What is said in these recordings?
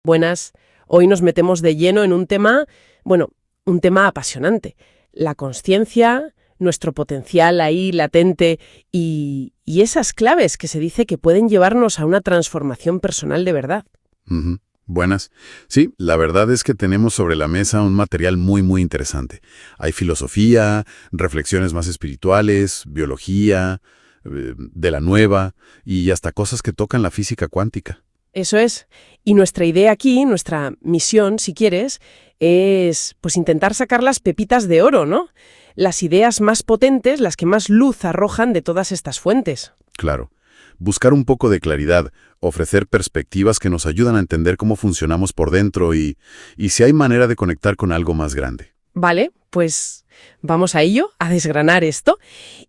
Buenas. Hoy nos metemos de lleno en un tema, bueno, un tema apasionante. La consciencia, nuestro potencial ahí latente y esas claves que se dice que pueden llevarnos a una transformación personal de verdad. Ujú. Buenas. Sí, la verdad es que tenemos sobre la mesa un material muy interesante. Hay filosofía, reflexiones más espirituales, biología, de la nueva y hasta cosas que tocan la física cuántica. Eso es. Y nuestra idea aquí, nuestra misión, si quieres, es pues intentar sacar las pepitas de oro, ¿no? Las ideas más potentes, las que más luz arrojan de todas estas fuentes. Claro. Buscar un poco de claridad, ofrecer perspectivas que nos ayudan a entender cómo funcionamos por dentro y si hay manera de conectar con algo más grande. Vale, pues vamos a ello, a desgranar esto.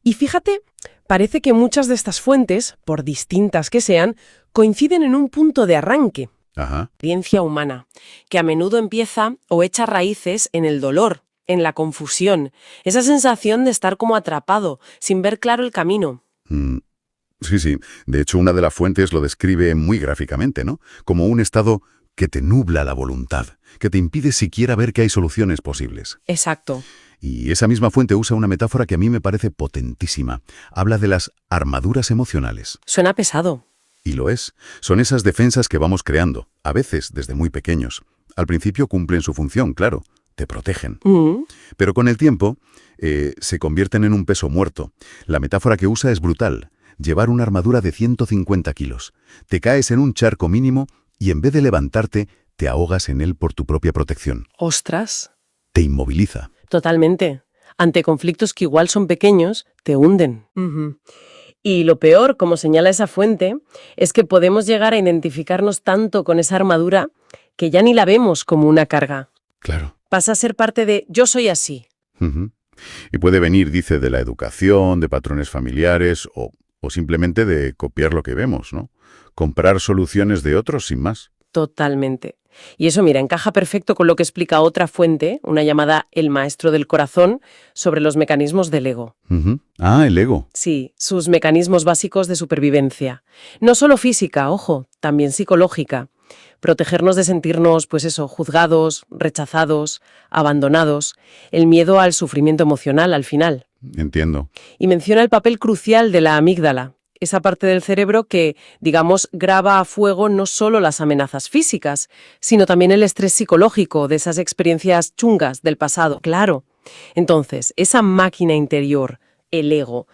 Y fíjate, parece que muchas de estas fuentes, por distintas que sean, coinciden en un punto de arranque. Ajá. Experiencia humana, que a menudo empieza o echa raíces en el dolor, en la confusión, esa sensación de estar como atrapado, sin ver claro el camino. Sí. De hecho, una de las fuentes lo describe muy gráficamente, ¿no? Como un estado que te nubla la voluntad, que te impide siquiera ver que hay soluciones posibles. Exacto. Y esa misma fuente usa una metáfora que a mí me parece potentísima. Habla de las armaduras emocionales. Suena pesado. Y lo es. Son esas defensas que vamos creando, a veces desde muy pequeños. Al principio cumplen su función, claro, te protegen. Pero con el tiempo se convierten en un peso muerto. La metáfora que usa es brutal. Llevar una armadura de 150 kilos. Te caes en un charco mínimo y en vez de levantarte, te ahogas en él por tu propia protección. ¡Ostras! Te inmoviliza. Totalmente. Ante conflictos que igual son pequeños, te hunden. Y lo peor, como señala esa fuente, es que podemos llegar a identificarnos tanto con esa armadura que ya ni la vemos como una carga. Claro. Pasa a ser parte de yo soy así. Ujú. Y puede venir, dice, de la educación, de patrones familiares o simplemente de copiar lo que vemos, ¿no? Comprar soluciones de otros sin más. Totalmente. Y eso, mira, encaja perfecto con lo que explica otra fuente, una llamada El Maestro del Corazón, sobre los mecanismos del ego. Ujú. Ah, el ego. Sí, sus mecanismos básicos de supervivencia. No solo física, ojo, también psicológica. Protegernos de sentirnos, pues eso, juzgados, rechazados, abandonados. El miedo al sufrimiento emocional, al final. Entiendo. Y menciona el papel crucial de la amígdala, esa parte del cerebro que, digamos, graba a fuego no solo las amenazas físicas, sino también el estrés psicológico de esas experiencias chungas del pasado, claro. Entonces, esa máquina interior, el ego.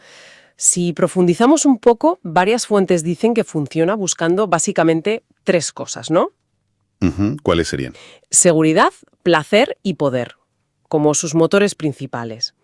Si profundizamos un poco, varias fuentes dicen que funciona buscando básicamente 3 cosas, ¿no? Ujú. ¿Cuáles serían? Seguridad, placer y poder, como sus motores principales.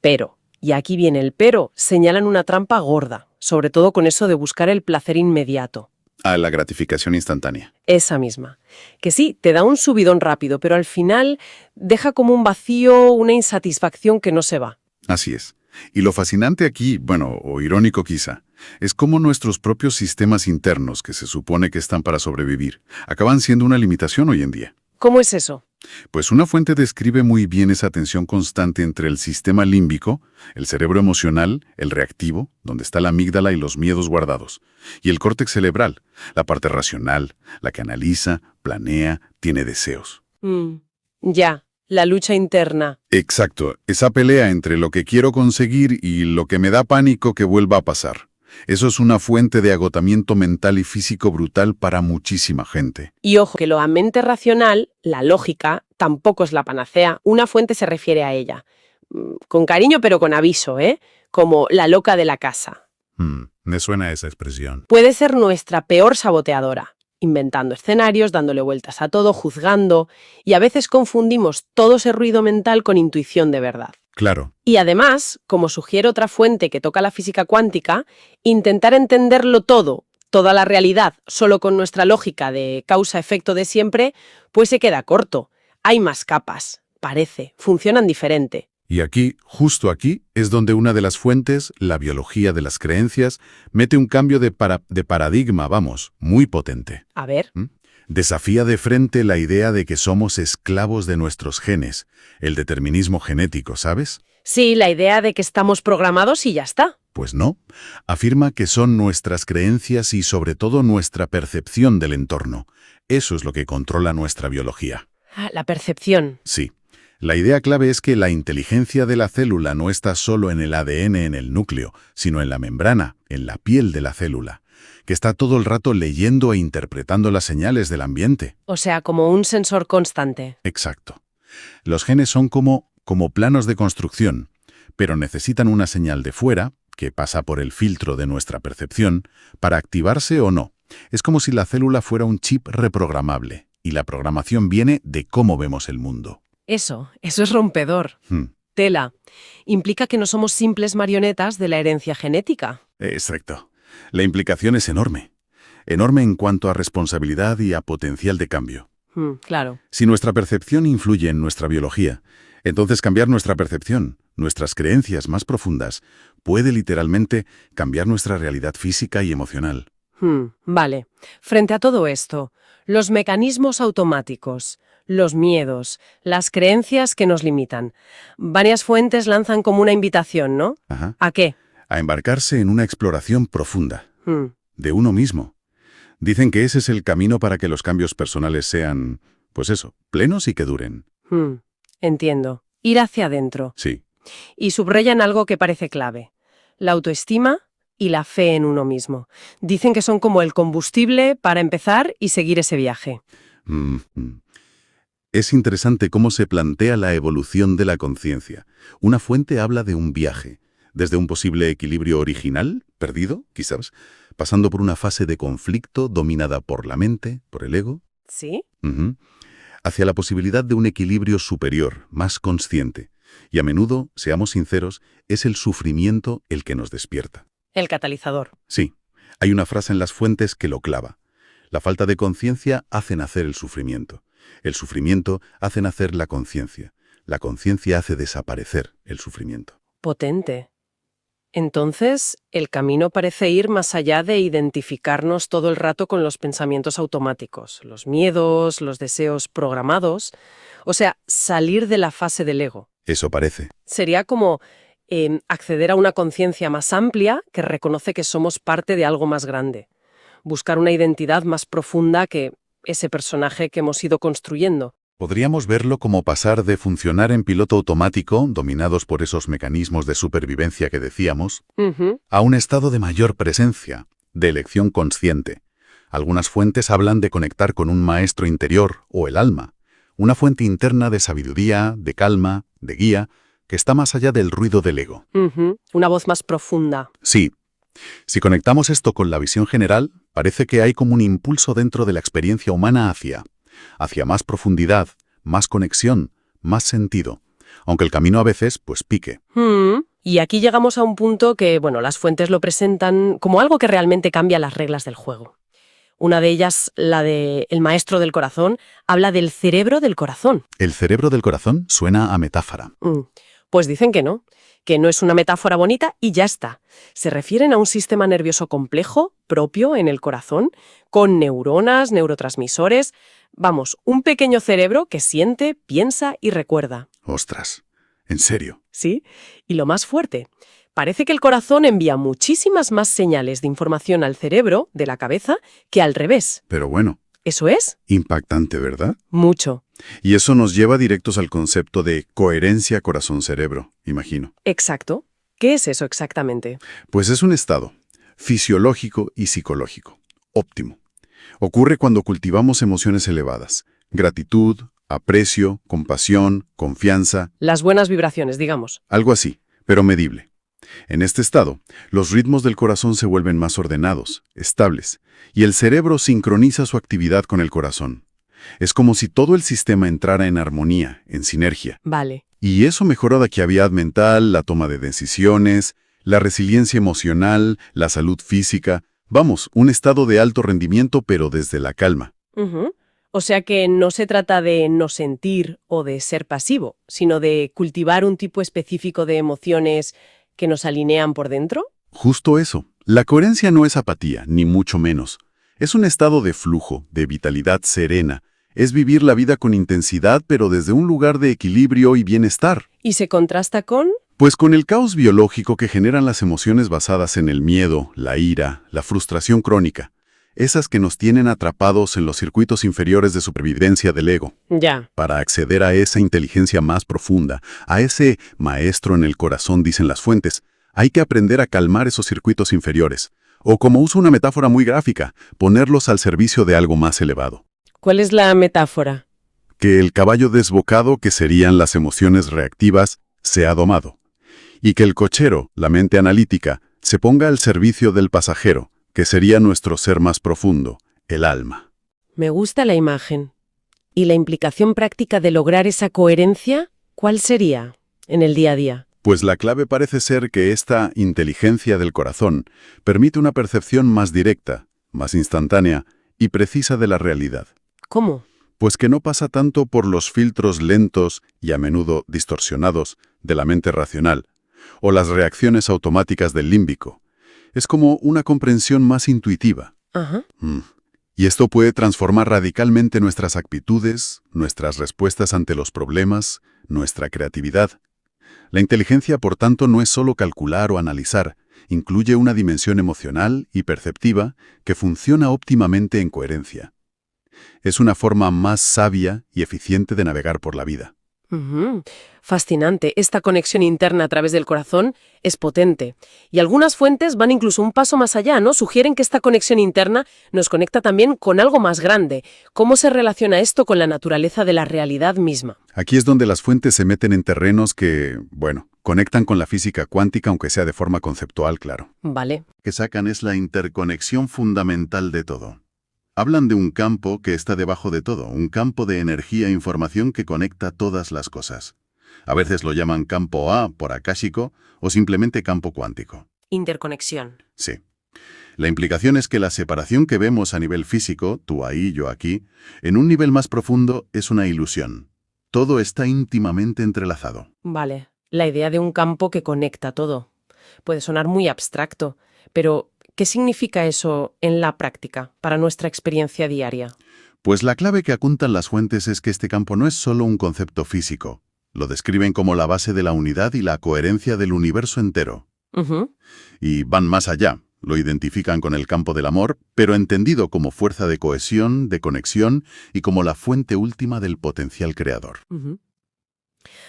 Pero, y aquí viene el pero, señalan una trampa gorda, sobre todo con eso de buscar el placer inmediato. Ah, la gratificación instantánea. Esa misma. Que sí, te da un subidón rápido, pero al final deja como un vacío, una insatisfacción que no se va. Así es. Y lo fascinante aquí, bueno, o irónico quizá, es cómo nuestros propios sistemas internos, que se supone que están para sobrevivir, acaban siendo una limitación hoy en día. ¿Cómo es eso? Pues una fuente describe muy bien esa tensión constante entre el sistema límbico, el cerebro emocional, el reactivo, donde está la amígdala y los miedos guardados, y el córtex cerebral, la parte racional, la que analiza, planea, tiene deseos. Ya, la lucha interna. Exacto, esa pelea entre lo que quiero conseguir y lo que me da pánico que vuelva a pasar. Eso es una fuente de agotamiento mental y físico brutal para muchísima gente. Y ojo, que la mente racional, la lógica, tampoco es la panacea. Una fuente se refiere a ella. Con cariño, pero con aviso, ¿eh? Como la loca de la casa. Me suena esa expresión. Puede ser nuestra peor saboteadora, inventando escenarios, dándole vueltas a todo, juzgando, y a veces confundimos todo ese ruido mental con intuición de verdad. Claro. Y además, como sugiere otra fuente que toca la física cuántica, intentar entenderlo todo, toda la realidad, solo con nuestra lógica de causa-efecto de siempre, pues se queda corto. Hay más capas, parece, funcionan diferente. Y aquí, justo aquí, es donde una de las fuentes, la biología de las creencias, mete un cambio de paradigma, muy potente. A ver. Desafía de frente la idea de que somos esclavos de nuestros genes, el determinismo genético, ¿sabes? Sí, la idea de que estamos programados y ya está. Pues no. Afirma que son nuestras creencias y sobre todo nuestra percepción del entorno. Eso es lo que controla nuestra biología. Ah, la percepción. Sí. La idea clave es que la inteligencia de la célula no está solo en el ADN en el núcleo, sino en la membrana, en la piel de la célula, que está todo el rato leyendo e interpretando las señales del ambiente. O sea, como un sensor constante. Exacto. Los genes son como planos de construcción, pero necesitan una señal de fuera, que pasa por el filtro de nuestra percepción, para activarse o no. Es como si la célula fuera un chip reprogramable, y la programación viene de cómo vemos el mundo. Eso es rompedor. Tela. Implica que no somos simples marionetas de la herencia genética. Exacto. La implicación es enorme. Enorme en cuanto a responsabilidad y a potencial de cambio. Claro. Si nuestra percepción influye en nuestra biología, entonces cambiar nuestra percepción, nuestras creencias más profundas, puede literalmente cambiar nuestra realidad física y emocional. Vale. Frente a todo esto, los mecanismos automáticos, los miedos, las creencias que nos limitan. Varias fuentes lanzan como una invitación, ¿no? Ajá. ¿A qué? A embarcarse en una exploración profunda, de uno mismo. Dicen que ese es el camino para que los cambios personales sean, pues eso, plenos y que duren. Entiendo. Ir hacia adentro. Sí. Y subrayan algo que parece clave. La autoestima y la fe en uno mismo. Dicen que son como el combustible para empezar y seguir ese viaje. Es interesante cómo se plantea la evolución de la conciencia. Una fuente habla de un viaje, desde un posible equilibrio original, perdido, quizás, pasando por una fase de conflicto dominada por la mente, por el ego. ¿Sí? Hacia la posibilidad de un equilibrio superior, más consciente. Y a menudo, seamos sinceros, es el sufrimiento el que nos despierta. El catalizador. Sí, hay una frase en las fuentes que lo clava. La falta de conciencia hace nacer el sufrimiento. El sufrimiento hace nacer la conciencia. La conciencia hace desaparecer el sufrimiento. Potente. Entonces, el camino parece ir más allá de identificarnos todo el rato con los pensamientos automáticos, los miedos, los deseos programados. O sea, salir de la fase del ego. Eso parece. Sería como acceder a una conciencia más amplia que reconoce que somos parte de algo más grande. Buscar una identidad más profunda que ese personaje que hemos ido construyendo. Podríamos verlo como pasar de funcionar en piloto automático, dominados por esos mecanismos de supervivencia que decíamos, a un estado de mayor presencia, de elección consciente. Algunas fuentes hablan de conectar con un maestro interior o el alma, una fuente interna de sabiduría, de calma, de guía, que está más allá del ruido del ego. Una voz más profunda. Sí. Si conectamos esto con la visión general, parece que hay como un impulso dentro de la experiencia humana hacia más profundidad, más conexión, más sentido, aunque el camino a veces, pues, pique. Y aquí llegamos a un punto que, bueno, las fuentes lo presentan como algo que realmente cambia las reglas del juego. Una de ellas, la de El maestro del corazón, habla del cerebro del corazón. ¿El cerebro del corazón? Suena a metáfora. Pues dicen que no es una metáfora bonita y ya está. Se refieren a un sistema nervioso complejo, propio en el corazón, con neuronas, neurotransmisores, vamos, un pequeño cerebro que siente, piensa y recuerda. Ostras, ¿en serio? Sí, y lo más fuerte, parece que el corazón envía muchísimas más señales de información al cerebro, de la cabeza, que al revés. Pero bueno. ¿Eso es? Impactante, ¿verdad? Mucho. Y eso nos lleva directos al concepto de coherencia corazón-cerebro, imagino. Exacto. ¿Qué es eso exactamente? Pues es un estado fisiológico y psicológico, óptimo. Ocurre cuando cultivamos emociones elevadas, gratitud, aprecio, compasión, confianza. Las buenas vibraciones, digamos. Algo así, pero medible. En este estado, los ritmos del corazón se vuelven más ordenados, estables, y el cerebro sincroniza su actividad con el corazón. Es como si todo el sistema entrara en armonía, en sinergia. Vale. Y eso mejora la actividad mental, la toma de decisiones, la resiliencia emocional, la salud física. Vamos, un estado de alto rendimiento, pero desde la calma. O sea que no se trata de no sentir o de ser pasivo, sino de cultivar un tipo específico de emociones que nos alinean por dentro. Justo eso. La coherencia no es apatía, ni mucho menos. Es un estado de flujo, de vitalidad serena. Es vivir la vida con intensidad, pero desde un lugar de equilibrio y bienestar. ¿Y se contrasta con? Pues con el caos biológico que generan las emociones basadas en el miedo, la ira, la frustración crónica, esas que nos tienen atrapados en los circuitos inferiores de supervivencia del ego. Ya. Para acceder a esa inteligencia más profunda, a ese maestro en el corazón, dicen las fuentes, hay que aprender a calmar esos circuitos inferiores, o como uso una metáfora muy gráfica, ponerlos al servicio de algo más elevado. ¿Cuál es la metáfora? Que el caballo desbocado, que serían las emociones reactivas, sea domado, y que el cochero, la mente analítica, se ponga al servicio del pasajero, que sería nuestro ser más profundo, el alma. Me gusta la imagen. ¿Y la implicación práctica de lograr esa coherencia, cuál sería en el día a día? Pues la clave parece ser que esta inteligencia del corazón permite una percepción más directa, más instantánea y precisa de la realidad. ¿Cómo? Pues que no pasa tanto por los filtros lentos y a menudo distorsionados de la mente racional, o las reacciones automáticas del límbico. Es como una comprensión más intuitiva. Ajá. Y esto puede transformar radicalmente nuestras actitudes, nuestras respuestas ante los problemas, nuestra creatividad. La inteligencia, por tanto, no es solo calcular o analizar, incluye una dimensión emocional y perceptiva que funciona óptimamente en coherencia. Es una forma más sabia y eficiente de navegar por la vida. Fascinante. Esta conexión interna a través del corazón es potente. Y algunas fuentes van incluso un paso más allá, ¿no? Sugieren que esta conexión interna nos conecta también con algo más grande. ¿Cómo se relaciona esto con la naturaleza de la realidad misma? Aquí es donde las fuentes se meten en terrenos que, conectan con la física cuántica, aunque sea de forma conceptual, claro. Vale. Que sacan es la interconexión fundamental de todo. Hablan de un campo que está debajo de todo, un campo de energía e información que conecta todas las cosas. A veces lo llaman campo A por akáshico o simplemente campo cuántico. Interconexión. Sí. La implicación es que la separación que vemos a nivel físico, tú ahí, yo aquí, en un nivel más profundo es una ilusión. Todo está íntimamente entrelazado. Vale. La idea de un campo que conecta todo. Puede sonar muy abstracto, pero ¿qué significa eso en la práctica, para nuestra experiencia diaria? Pues la clave que apuntan las fuentes es que este campo no es solo un concepto físico. Lo describen como la base de la unidad y la coherencia del universo entero. Y van más allá. Lo identifican con el campo del amor, pero entendido como fuerza de cohesión, de conexión y como la fuente última del potencial creador.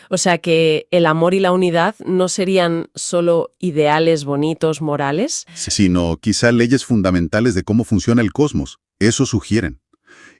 O sea que el amor y la unidad no serían solo ideales bonitos, morales, Sino quizá leyes fundamentales de cómo funciona el cosmos. Eso sugieren.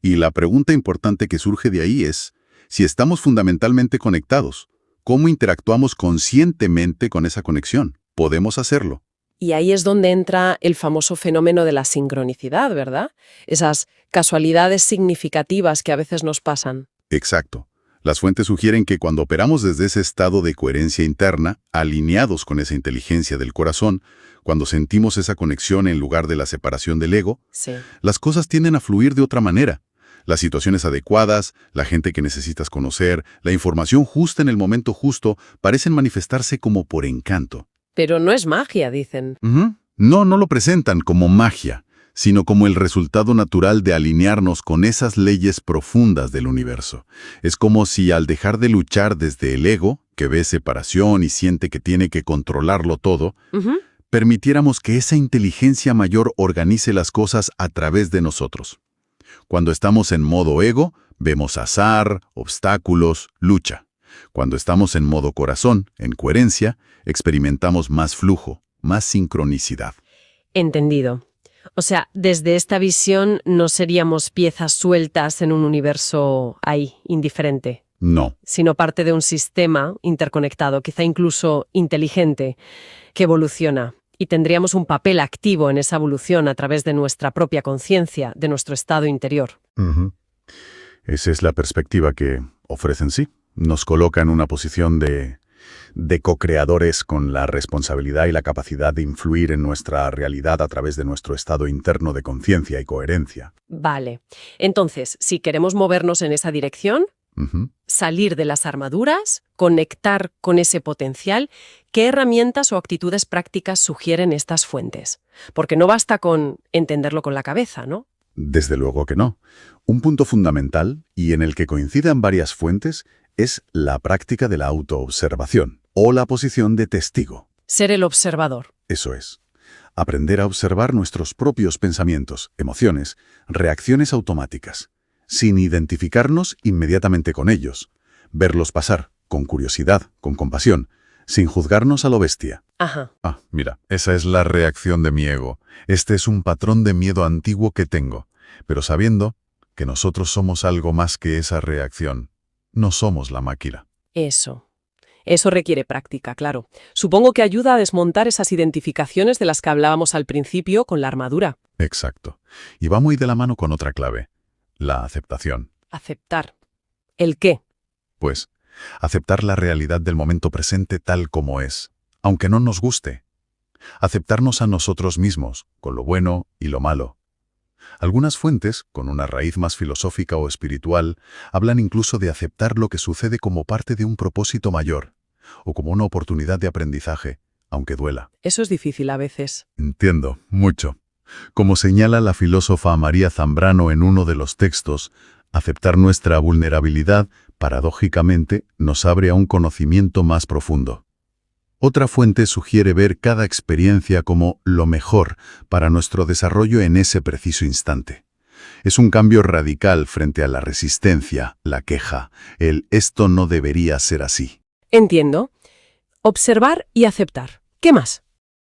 Y la pregunta importante que surge de ahí es, si estamos fundamentalmente conectados, ¿cómo interactuamos conscientemente con esa conexión? ¿Podemos hacerlo? Y ahí es donde entra el famoso fenómeno de la sincronicidad, ¿verdad? Esas casualidades significativas que a veces nos pasan. Exacto. Las fuentes sugieren que cuando operamos desde ese estado de coherencia interna, alineados con esa inteligencia del corazón, cuando sentimos esa conexión en lugar de la separación del ego, Sí. las cosas tienden a fluir de otra manera. Las situaciones adecuadas, la gente que necesitas conocer, la información justa en el momento justo, parecen manifestarse como por encanto. Pero no es magia, dicen. No lo presentan como magia, sino como el resultado natural de alinearnos con esas leyes profundas del universo. Es como si al dejar de luchar desde el ego, que ve separación y siente que tiene que controlarlo todo, permitiéramos que esa inteligencia mayor organice las cosas a través de nosotros. Cuando estamos en modo ego, vemos azar, obstáculos, lucha. Cuando estamos en modo corazón, en coherencia, experimentamos más flujo, más sincronicidad. Entendido. O sea, desde esta visión no seríamos piezas sueltas en un universo ahí, indiferente, No. sino parte de un sistema interconectado, quizá incluso inteligente, que evoluciona. Y tendríamos un papel activo en esa evolución a través de nuestra propia conciencia, de nuestro estado interior. Esa es la perspectiva que ofrecen, sí. Nos coloca en una posición de co-creadores con la responsabilidad y la capacidad de influir en nuestra realidad a través de nuestro estado interno de conciencia y coherencia. Vale. Entonces, si queremos movernos en esa dirección, salir de las armaduras, conectar con ese potencial, ¿qué herramientas o actitudes prácticas sugieren estas fuentes? Porque no basta con entenderlo con la cabeza, ¿no? Desde luego que no. Un punto fundamental, y en el que coincidan varias fuentes, es la práctica de la autoobservación. o la posición de testigo. Ser el observador. Eso es. Aprender a observar nuestros propios pensamientos, emociones, reacciones automáticas, sin identificarnos inmediatamente con ellos. Verlos pasar, con curiosidad, con compasión, sin juzgarnos a lo bestia. Ajá. Ah, mira, esa es la reacción de mi ego. Este es un patrón de miedo antiguo que tengo, pero sabiendo que nosotros somos algo más que esa reacción. No somos la máquina. Eso requiere práctica, claro. Supongo que ayuda a desmontar esas identificaciones de las que hablábamos al principio con la armadura. Exacto. Y va muy de la mano con otra clave, la aceptación. Aceptar. ¿El qué? Pues, aceptar la realidad del momento presente tal como es, aunque no nos guste. Aceptarnos a nosotros mismos, con lo bueno y lo malo. Algunas fuentes, con una raíz más filosófica o espiritual, hablan incluso de aceptar lo que sucede como parte de un propósito mayor, o como una oportunidad de aprendizaje, aunque duela. Eso es difícil a veces. Entiendo, mucho. Como señala la filósofa María Zambrano en uno de los textos, aceptar nuestra vulnerabilidad, paradójicamente, nos abre a un conocimiento más profundo. Otra fuente sugiere ver cada experiencia como lo mejor para nuestro desarrollo en ese preciso instante. Es un cambio radical frente a la resistencia, la queja, el «esto no debería ser así». Entiendo. Observar y aceptar. ¿Qué más?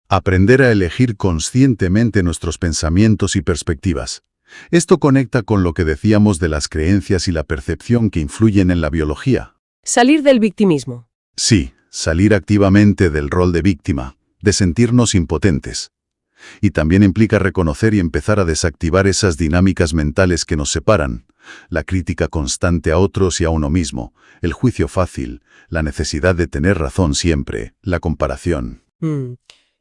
Aprender a elegir conscientemente nuestros pensamientos y perspectivas. Esto conecta con lo que decíamos de las creencias y la percepción que influyen en la biología. Salir del victimismo. Sí, salir activamente del rol de víctima, de sentirnos impotentes. Y también implica reconocer y empezar a desactivar esas dinámicas mentales que nos separan, la crítica constante a otros y a uno mismo, el juicio fácil, la necesidad de tener razón siempre, la comparación.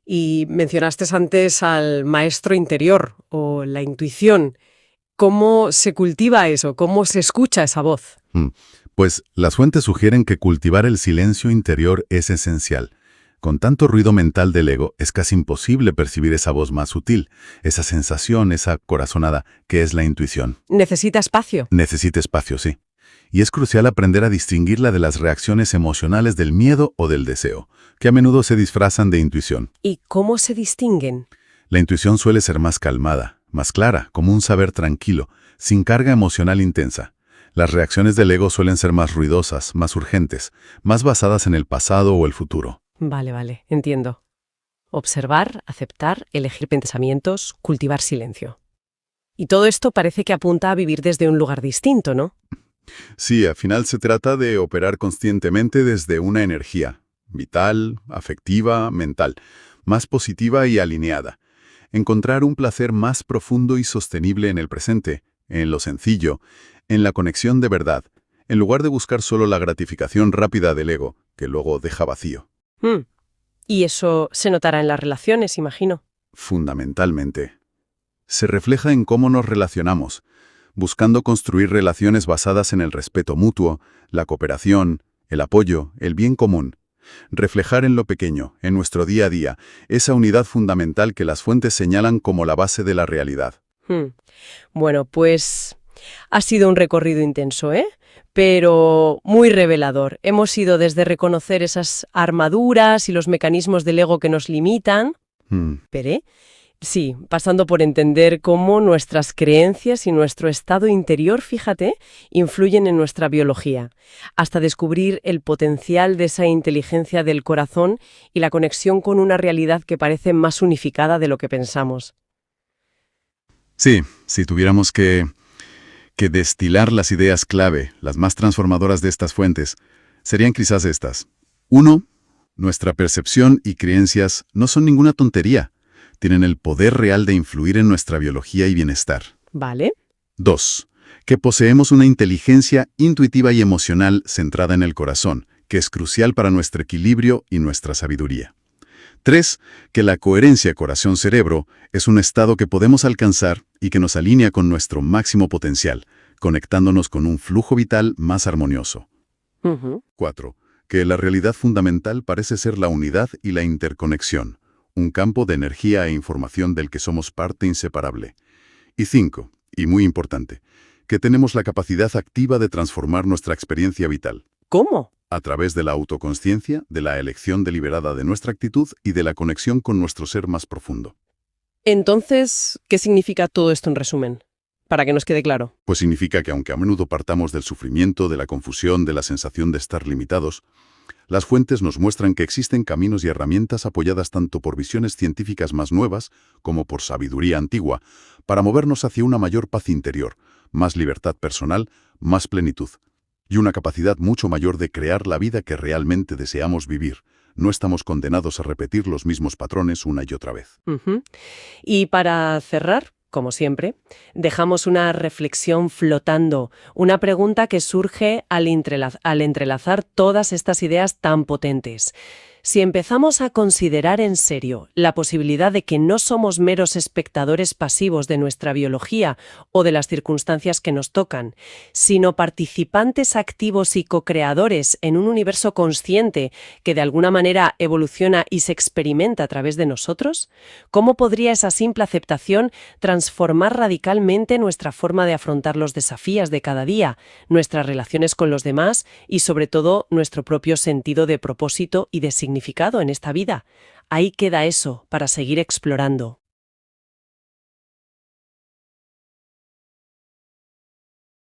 Y mencionaste antes al maestro interior o la intuición. ¿Cómo se cultiva eso? ¿Cómo se escucha esa voz? Pues las fuentes sugieren que cultivar el silencio interior es esencial. Con tanto ruido mental del ego, es casi imposible percibir esa voz más sutil, esa sensación, esa corazonada, que es la intuición. ¿Necesita espacio? Necesita espacio, sí. Y es crucial aprender a distinguirla de las reacciones emocionales del miedo o del deseo, que a menudo se disfrazan de intuición. ¿Y cómo se distinguen? La intuición suele ser más calmada, más clara, como un saber tranquilo, sin carga emocional intensa. Las reacciones del ego suelen ser más ruidosas, más urgentes, más basadas en el pasado o el futuro. Vale, entiendo. Observar, aceptar, elegir pensamientos, cultivar silencio. Y todo esto parece que apunta a vivir desde un lugar distinto, ¿no? Sí, al final se trata de operar conscientemente desde una energía, vital, afectiva, mental, más positiva y alineada. Encontrar un placer más profundo y sostenible en el presente, en lo sencillo, en la conexión de verdad, en lugar de buscar solo la gratificación rápida del ego, que luego deja vacío. Y eso se notará en las relaciones, imagino. Fundamentalmente. Se refleja en cómo nos relacionamos, buscando construir relaciones basadas en el respeto mutuo, la cooperación, el apoyo, el bien común. Reflejar en lo pequeño, en nuestro día a día, esa unidad fundamental que las fuentes señalan como la base de la realidad. Bueno, pues ha sido un recorrido intenso, pero muy revelador. Hemos ido desde reconocer esas armaduras y los mecanismos del ego que nos limitan, sí, pasando por entender cómo nuestras creencias y nuestro estado interior, fíjate, influyen en nuestra biología, hasta descubrir el potencial de esa inteligencia del corazón y la conexión con una realidad que parece más unificada de lo que pensamos. Sí, si tuviéramos que destilar las ideas clave, las más transformadoras de estas fuentes, serían quizás estas. 1. Nuestra percepción y creencias no son ninguna tontería. Tienen el poder real de influir en nuestra biología y bienestar. Vale. 2. Que poseemos una inteligencia intuitiva y emocional centrada en el corazón, que es crucial para nuestro equilibrio y nuestra sabiduría. 3. Que la coherencia corazón-cerebro es un estado que podemos alcanzar y que nos alinea con nuestro máximo potencial, conectándonos con un flujo vital más armonioso. 4. Que la realidad fundamental parece ser la unidad y la interconexión, un campo de energía e información del que somos parte inseparable. Y 5, y muy importante, que tenemos la capacidad activa de transformar nuestra experiencia vital. ¿Cómo? A través de la autoconsciencia, de la elección deliberada de nuestra actitud y de la conexión con nuestro ser más profundo. Entonces, ¿qué significa todo esto en resumen? Para que nos quede claro. Pues significa que aunque a menudo partamos del sufrimiento, de la confusión, de la sensación de estar limitados, las fuentes nos muestran que existen caminos y herramientas apoyadas tanto por visiones científicas más nuevas como por sabiduría antigua, para movernos hacia una mayor paz interior, más libertad personal, más plenitud, y una capacidad mucho mayor de crear la vida que realmente deseamos vivir. No estamos condenados a repetir los mismos patrones una y otra vez. Y para cerrar, como siempre, dejamos una reflexión flotando, una pregunta que surge al entrelazar todas estas ideas tan potentes. Si empezamos a considerar en serio la posibilidad de que no somos meros espectadores pasivos de nuestra biología o de las circunstancias que nos tocan, sino participantes activos y co-creadores en un universo consciente que de alguna manera evoluciona y se experimenta a través de nosotros, ¿cómo podría esa simple aceptación transformar radicalmente nuestra forma de afrontar los desafíos de cada día, nuestras relaciones con los demás y sobre todo nuestro propio sentido de propósito y de significado en esta vida? Ahí queda eso para seguir explorando.